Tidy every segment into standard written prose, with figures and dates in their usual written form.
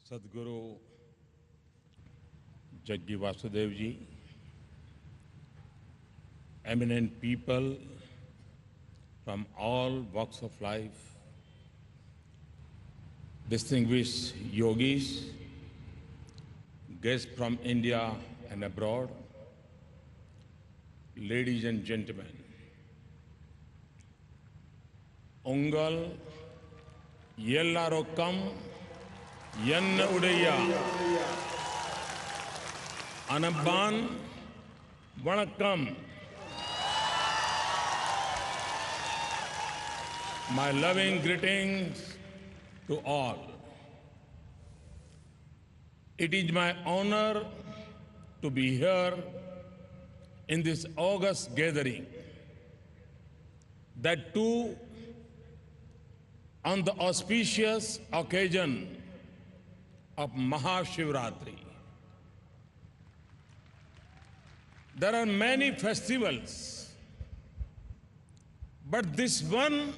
सदगुरु Jaggi Vasudev ji, eminent people from all walks of life, distinguished yogis, guests from India and abroad, ladies and gentlemen, Ungal Yellarokkam Yanna Udaya Anabban Vanakkam. My loving greetings to all. It is my honor to be here in this august gathering, that too on the auspicious occasion of Shivratri. There are many festivals, but this one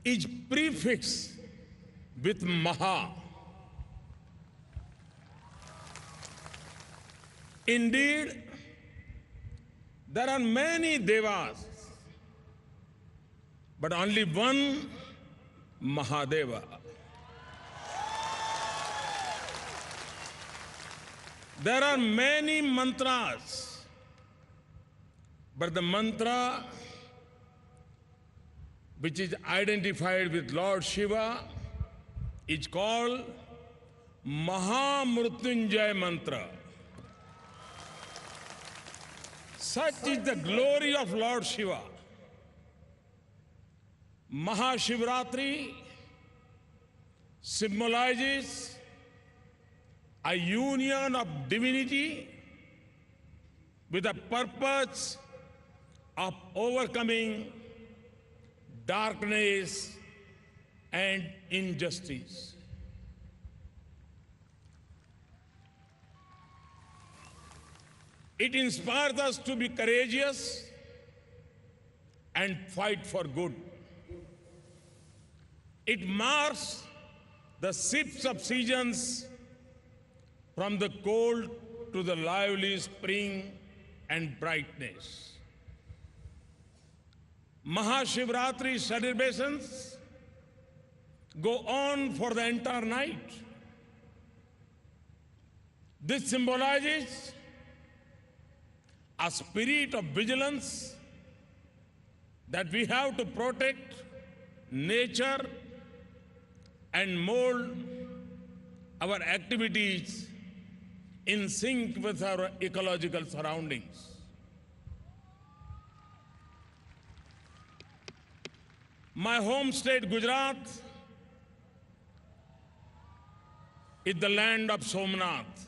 is prefixed with Maha. Indeed, there are many devas, but only one Mahadeva. There are many mantras, but the mantra which is identified with Lord Shiva is called Mahamrutyunjay mantra. Such is the glory of Lord Shiva. Shivratri symbolizes a union of divinity with a purpose of overcoming darkness and injustice. It inspires us to be courageous and fight for good. It marks the shifts of seasons from the cold to the lively spring and brightness. Shivratri celebrations go on for the entire night. This symbolizes a spirit of vigilance that we have to protect nature and mold our activities in sync with our ecological surroundings. My home state, Gujarat, is the land of Somnath.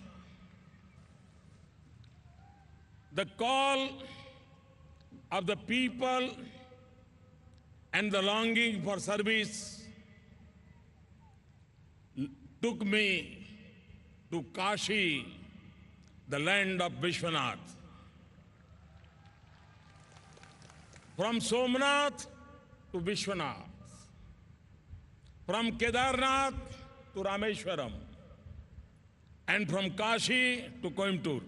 The call of the people and the longing for service took me to Kashi, the land of Vishwanath. From Somnath to Vishwanath, from Kedarnath to Rameshwaram, and from Kashi to Coimbatore,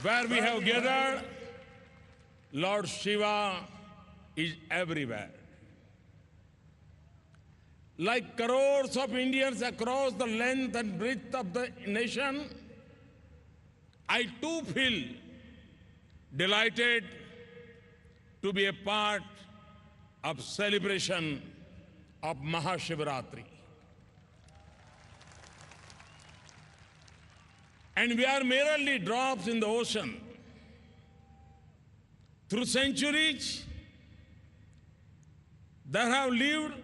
where we have gathered, Lord Shiva is everywhere. Like crores of Indians across the length and breadth of the nation, I too feel delighted to be a part of celebration of Shivratri. And we are merely drops in the ocean. Through centuries, there have lived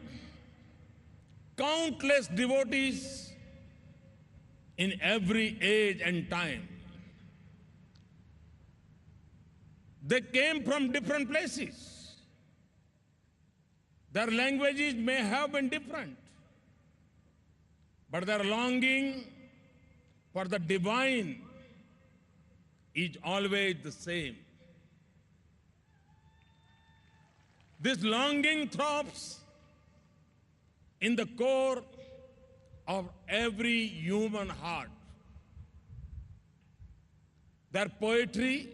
countless devotees in every age and time. They came from different places. Their languages may have been different, but their longing for the divine is always the same. This longing throbs in the core of every human heart. Their poetry,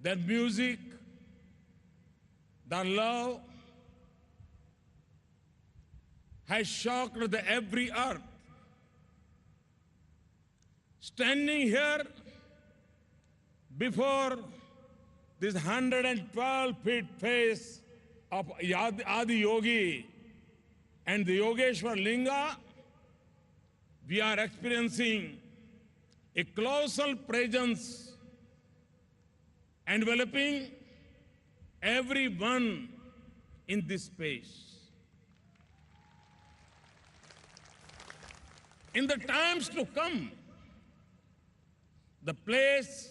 their music, their love has shocked every earth. Standing here before this 112 feet face of Adiyogi and the Yogeshwar Linga, we are experiencing a colossal presence enveloping everyone in this space. In the times to come, the place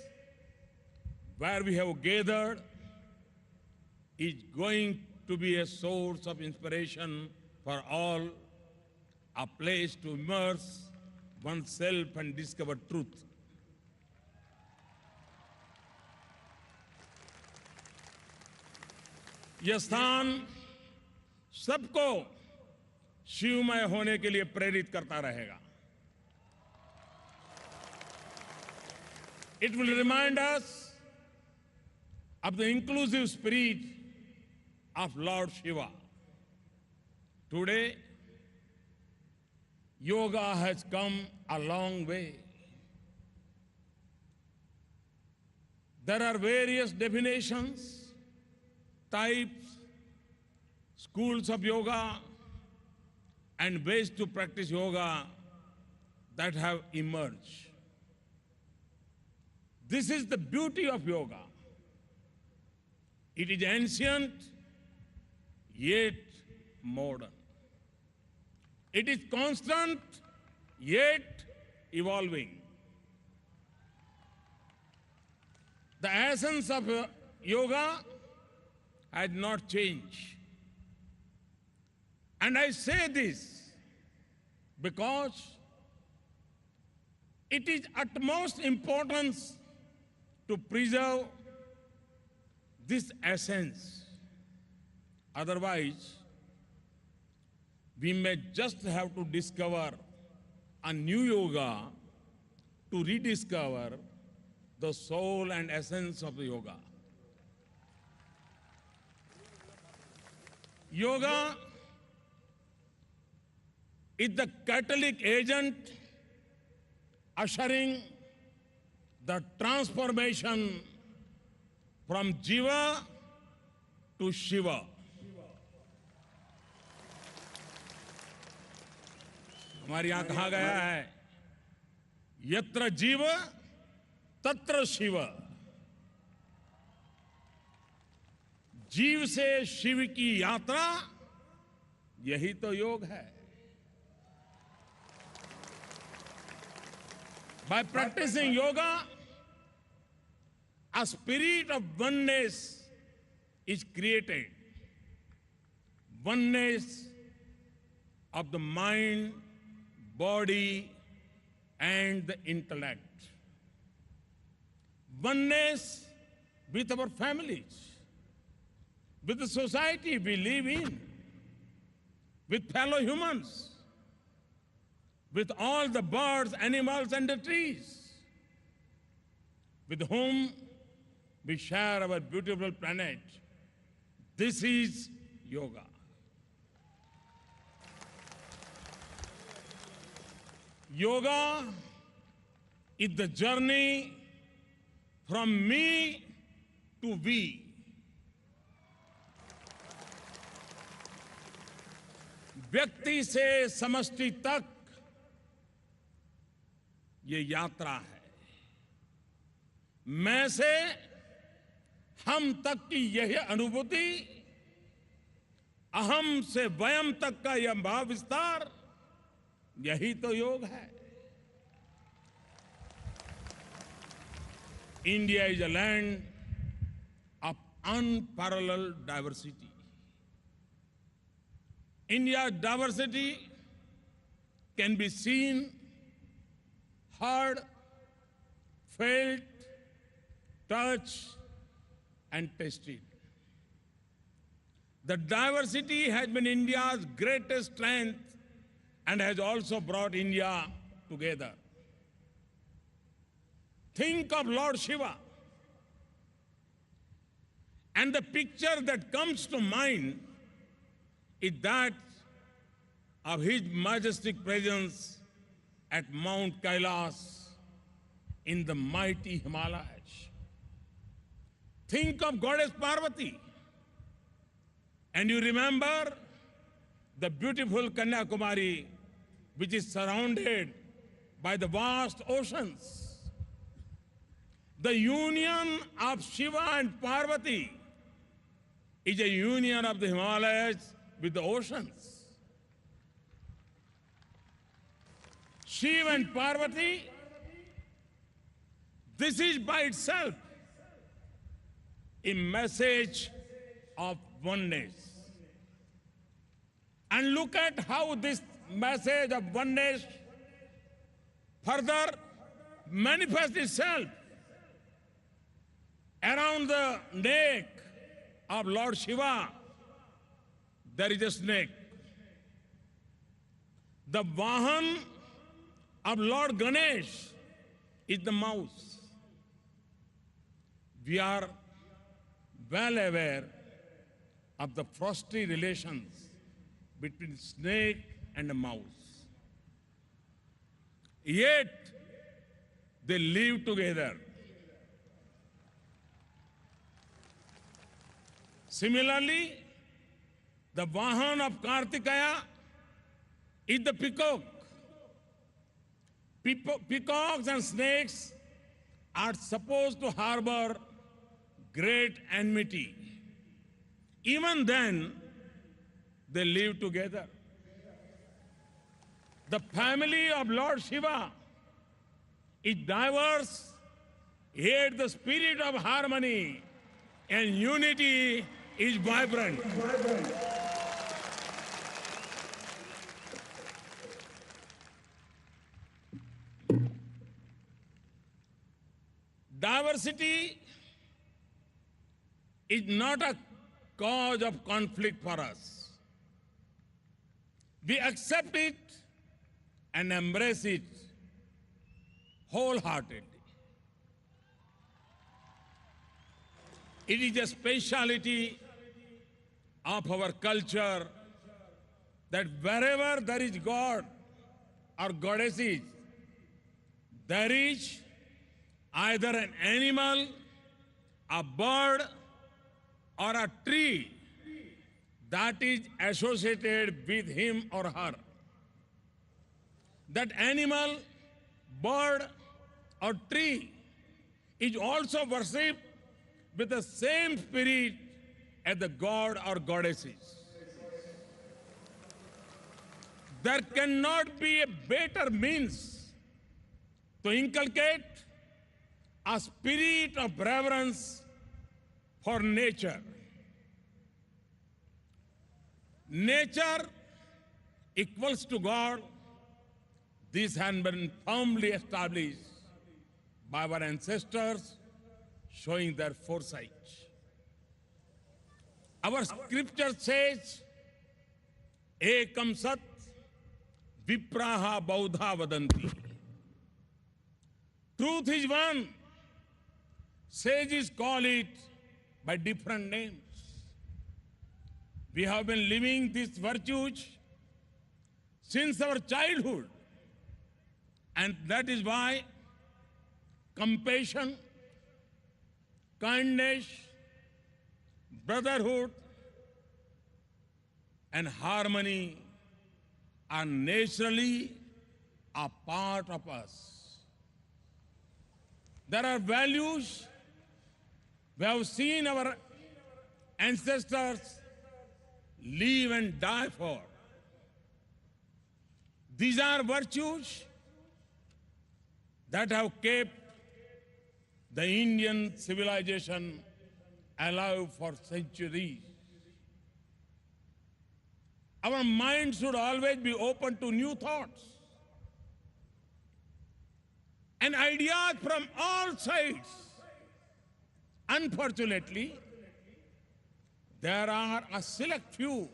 where we have gathered is going to be a source of inspiration for all, a place to immerse oneself and discover truth. यह स्थान सबको शिवमय होने के लिए प्रेरित करता रहेगा. It will remind us of the inclusive spirit of Lord Shiva. Today, yoga has come a long way. There are various definitions, types, schools of yoga, and ways to practice yoga that have emerged. This is the beauty of yoga. It is ancient, yet modern. It is constant, yet evolving. The essence of yoga has not changed. And I say this because it is utmost importance to preserve this essence. Otherwise, we may just have to discover a new yoga to rediscover the soul and essence of the yoga. Yoga is the catalytic agent ushering the transformation from Jiva to Shiva. हमारे यहां कहा गया है, यत्र जीव तत्र शिव. जीव से शिव की यात्रा, यही तो योग है. By practicing yoga, a spirit of oneness is created. Oneness of the mind, body, and the intellect. Oneness with our families, with the society we live in, with fellow humans, with all the birds, animals, and the trees, with whom we share our beautiful planet. This is yoga. Yoga is the journey from me to we. व्यक्ति से समष्टि तक ये यात्रा है. मैं से हम तक की यही अनुभूति, अहम से वयम तक का यह भाव विस्तार, यही तो योग है. India is a land of unparalleled diversity. India's diversity can be seen, heard, felt, touched, and tasted. The diversity has been India's greatest strength and has also brought India together. Think of Lord Shiva. And the picture that comes to mind is that of his majestic presence at Mount Kailas in the mighty Himalayas. Think of Goddess Parvati. And you remember the beautiful Kanyakumari, which is surrounded by the vast oceans. The union of Shiva and Parvati is a union of the Himalayas with the oceans. Shiva and Parvati, this is by itself a message of oneness. And look at how this message of oneness further manifests itself around the neck of Lord Shiva. There is a snake. The Vahan of Lord Ganesh is the mouse. We are well aware of the frosty relations between snake and a mouse. Yet, they live together. Similarly, the Vahan of Kartikeya is the peacock. Peacocks and snakes are supposed to harbor great enmity. Even then, they live together. The family of Lord Shiva is diverse, yet the spirit of harmony and unity is vibrant. Diversity is not a cause of conflict for us. We accept it and embrace it wholeheartedly. It is a speciality of our culture that wherever there is God or goddesses, there is either an animal, a bird, or a tree that is associated with him or her. That animal, bird, or tree is also worshipped with the same spirit as the god or goddesses. There cannot be a better means to inculcate a spirit of reverence for nature. Nature equals to God. This has been firmly established by our ancestors, showing their foresight. Our scripture says, Ekam Sat Vipraha Baudha Vadanti. Truth is one. Sages call it by different names. We have been living these virtues since our childhood. And that is why compassion, kindness, brotherhood, and harmony are naturally a part of us. There are values we have seen our ancestors live and die for. These are virtues that have kept the Indian civilization alive for centuries. Our mind should always be open to new thoughts and ideas from all sides. Unfortunately, there are a select few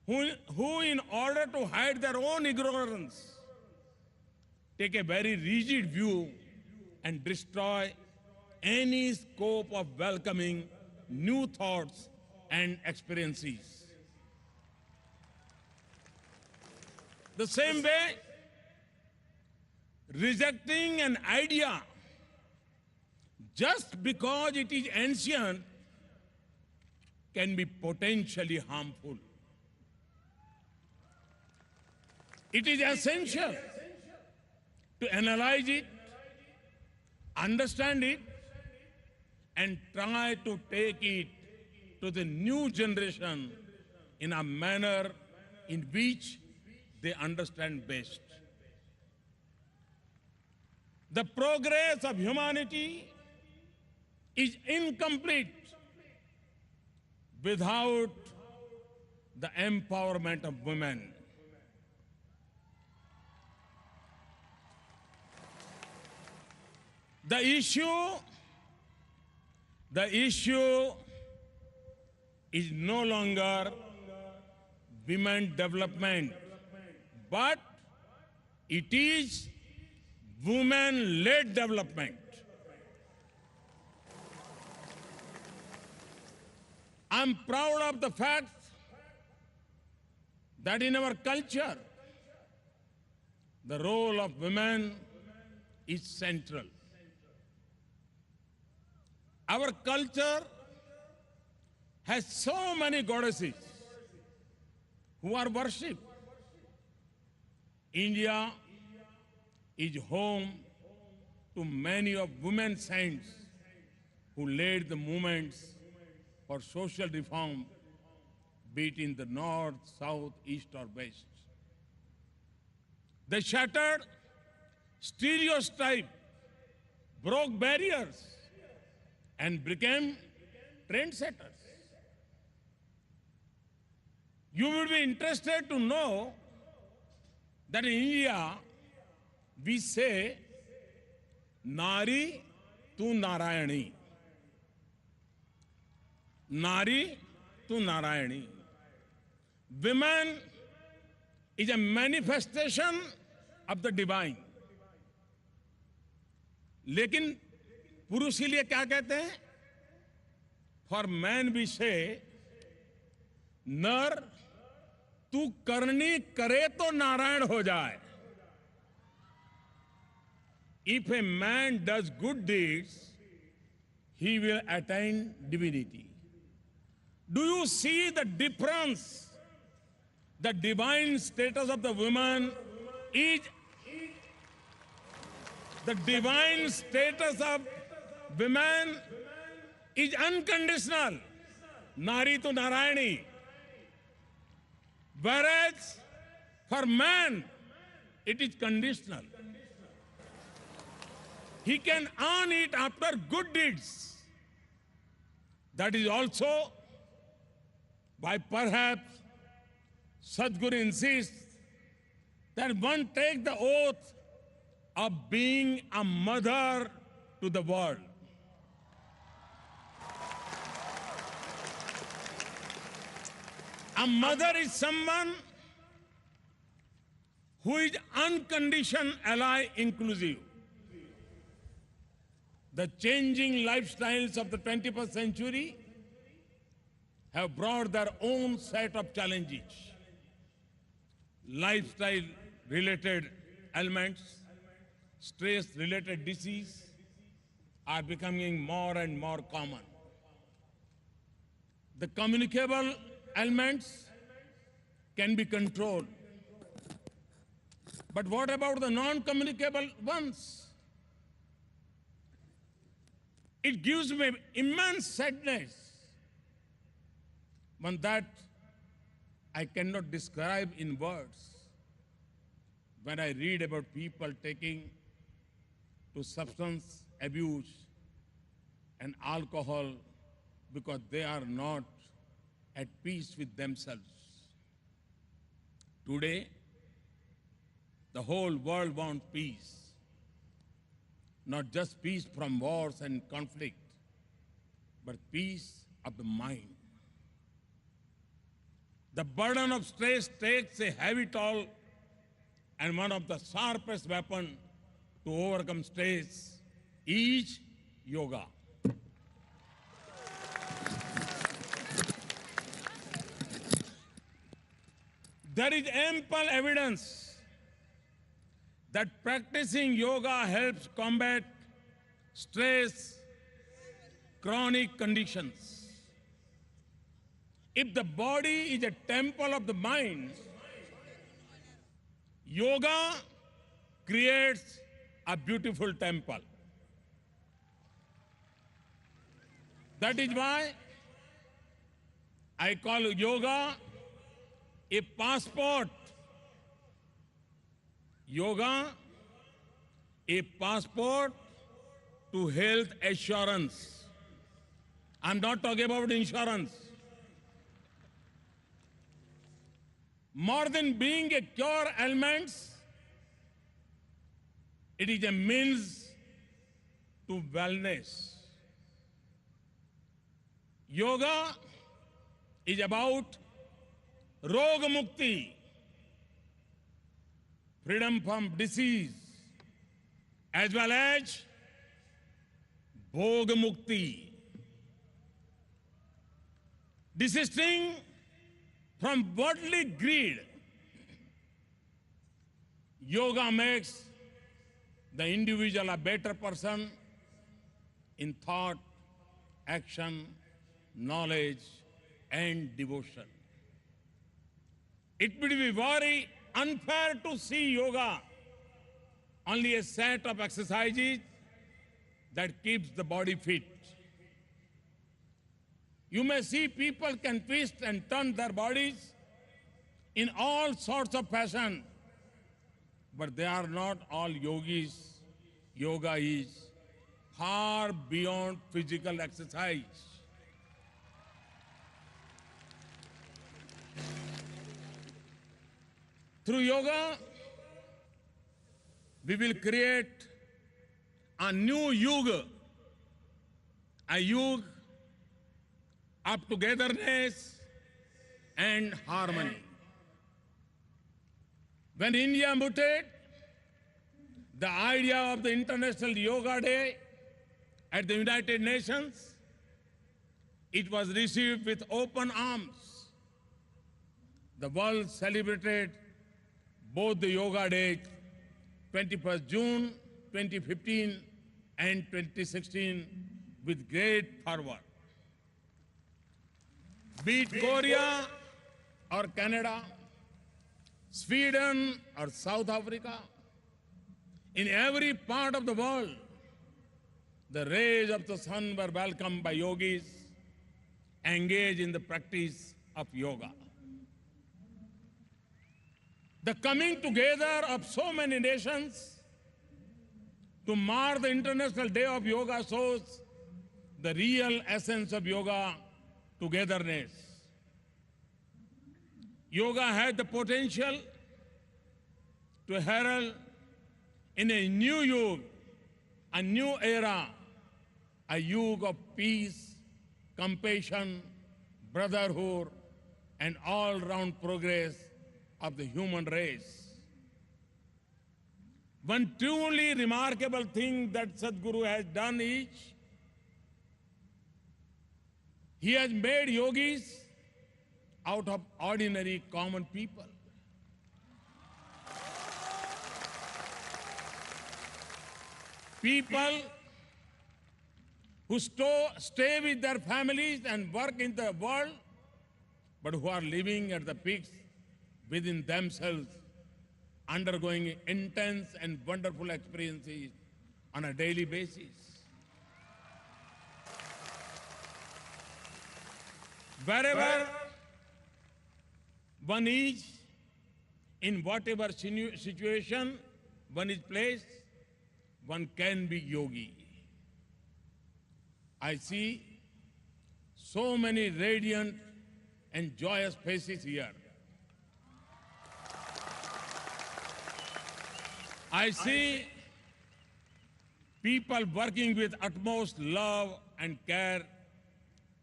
who, in order to hide their own ignorance, take a very rigid view and destroy any scope of welcoming new thoughts and experiences. The same way, rejecting an idea just because it is ancient can be potentially harmful. It is essential to analyze it, understand it, and try to take it to the new generation in a manner in which they understand best. The progress of humanity is incomplete without the empowerment of women. The issue is no longer women development, but it is women-led development. I'm proud of the fact that in our culture, the role of women is central. Our culture has so many goddesses who are worshipped. India is home to many of women saints who led the movements for social reform, be it in the north, south, east, or west. They shattered stereotypes, broke barriers, and became trendsetters. You will be interested to know that in India, we say, Nari tu Narayani. Nari tu Narayani. Women is a manifestation of the divine. लेकिन पुरुष के लिए क्या कहते हैं? For man we say, नर तू करनी करे तो नारायण हो जाए. If a man does good deeds, he will attain divinity. Do you see the difference? The divine status of the woman is unconditional. Nari to Narayani. Whereas for man, it is conditional. He can earn it after good deeds. That is also why perhaps Sadhguru insists that one take the oath of being a mother to the world. A mother is someone who is unconditioned ally inclusive. The changing lifestyles of the 21st century have brought their own set of challenges. Lifestyle-related ailments, stress-related disease are becoming more and more common. The communicable ailments can be controlled. But what about the non-communicable ones? It gives me immense sadness, one that I cannot describe in words, when I read about people taking to substance abuse and alcohol because they are not at peace with themselves. Today, the whole world wants peace, not just peace from wars and conflict, but peace of the mind. The burden of stress takes a heavy toll, and one of the sharpest weapons to overcome stress is yoga. There is ample evidence that practicing yoga helps combat stress, chronic conditions. If the body is a temple of the mind, yoga creates a beautiful temple. That is why I call yoga a passport. Yoga, a passport to health assurance. I'm not talking about insurance. More than being a cure ailments, it is a means to wellness. Yoga is about Roga Mukti, freedom from disease, as well as Bhoga Mukti, desisting from worldly greed. Yoga makes the individual a better person in thought, action, knowledge, and devotion. It would be very unfair to see yoga only a set of exercises that keeps the body fit. You may see people can twist and turn their bodies in all sorts of fashion, but they are not all yogis. Yoga is far beyond physical exercise. Through yoga, we will create a new yuga, a yuga of togetherness and harmony. When India muted, the idea of the International Yoga Day at the United Nations, it was received with open arms. The world celebrated both the Yoga Day, 21st June 2015 and 2016, with great fervor. Be it Korea or Canada, Sweden or South Africa, in every part of the world, the rays of the sun were welcomed by yogis engaged in the practice of yoga. The coming together of so many nations to mark the International Day of Yoga shows the real essence of yoga, togetherness. Yoga has the potential to herald in a new yuga, a new era, a yuga of peace, compassion, brotherhood, and all-round progress of the human race. One truly remarkable thing that Sadhguru has done is, he has made yogis out of ordinary common people. People who stay with their families and work in the world, but who are living at the peaks within themselves, undergoing intense and wonderful experiences on a daily basis. Wherever one is, in whatever situation one is placed, one can be yogi. I see so many radiant and joyous faces here. I see people working with utmost love and care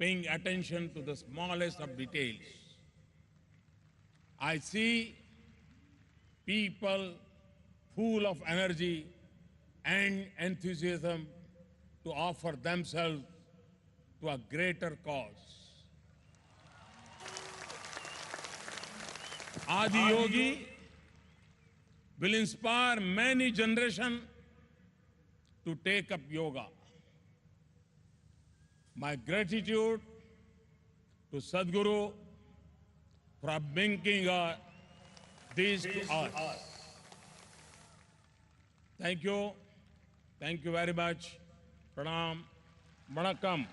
paying attention to the smallest of details. I see people full of energy and enthusiasm to offer themselves to a greater cause. Adiyogi will inspire many generations to take up yoga. My gratitude to Sadhguru for bringing this to us. Thank you. Thank you very much. Pranam. Vanakkam.